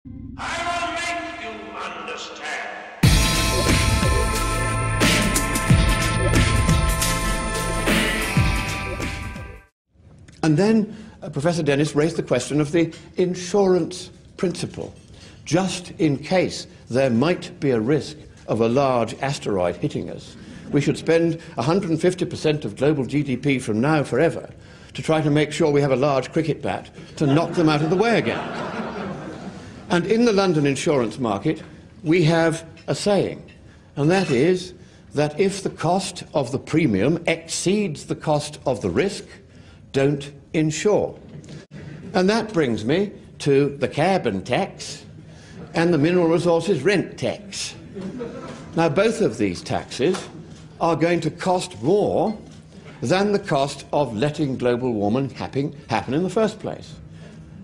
I will make you understand. And then Professor Dennis raised the question of the insurance principle. Just in case there might be a risk of a large asteroid hitting us, we should spend 150% of global GDP from now forever to try to make sure we have a large cricket bat to knock them out of the way again. And in the London insurance market, we have a saying, and that is that if the cost of the premium exceeds the cost of the risk, don't insure. And that brings me to the carbon tax and the mineral resources rent tax. Now, both of these taxes are going to cost more than the cost of letting global warming happen in the first place.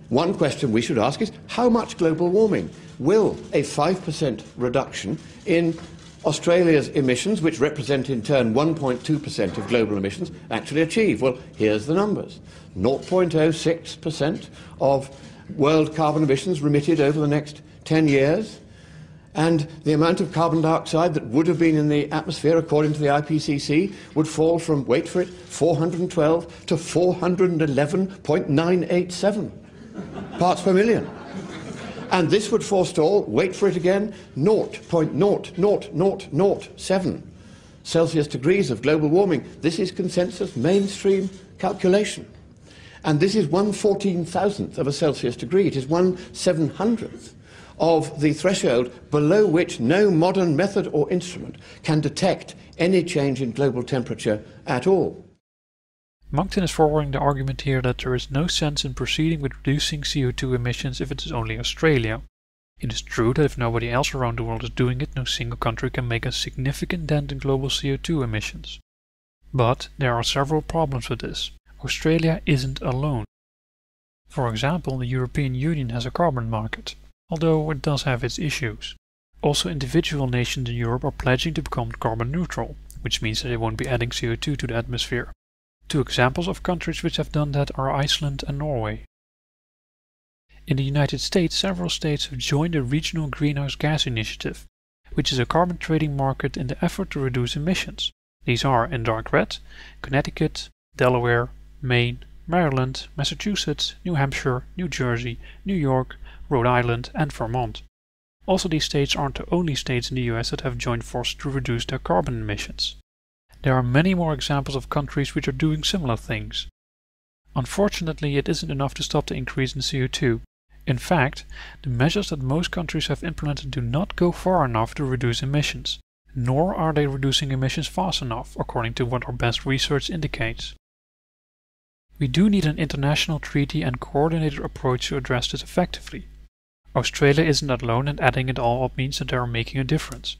One question we should ask is, how much global warming will a 5% reduction in Australia's emissions, which represent in turn 1.2% of global emissions, actually achieve? Well, here's the numbers. 0.06% of world carbon emissions remitted over the next 10 years, and the amount of carbon dioxide that would have been in the atmosphere, according to the IPCC, would fall from, wait for it, 412 to 411.987 parts per million. And this would forestall, wait for it again, 0.00007 Celsius degrees of global warming. This is consensus mainstream calculation. And this is 1/14,000th of a Celsius degree. It is 1/700th of the threshold below which no modern method or instrument can detect any change in global temperature at all. Monckton is forwarding the argument here that there is no sense in proceeding with reducing CO2 emissions if it is only Australia. It is true that if nobody else around the world is doing it, no single country can make a significant dent in global CO2 emissions. But there are several problems with this. Australia isn't alone. For example, the European Union has a carbon market, although it does have its issues. Also, individual nations in Europe are pledging to become carbon neutral, which means that they won't be adding CO2 to the atmosphere. Two examples of countries which have done that are Iceland and Norway. In the United States, several states have joined the Regional Greenhouse Gas Initiative, which is a carbon trading market in the effort to reduce emissions. These are, in dark red, Connecticut, Delaware, Maine, Maryland, Massachusetts, New Hampshire, New Jersey, New York, Rhode Island and Vermont. Also, these states aren't the only states in the US that have joined forces to reduce their carbon emissions. There are many more examples of countries which are doing similar things. Unfortunately, it isn't enough to stop the increase in CO2. In fact, the measures that most countries have implemented do not go far enough to reduce emissions, nor are they reducing emissions fast enough, according to what our best research indicates. We do need an international treaty and coordinated approach to address this effectively. Australia isn't alone, and adding it all up means that they are making a difference.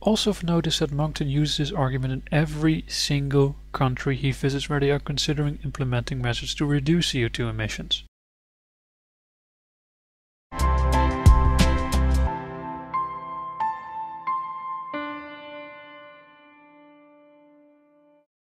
Also of note is that Monckton uses this argument in every single country he visits where they are considering implementing measures to reduce CO2 emissions.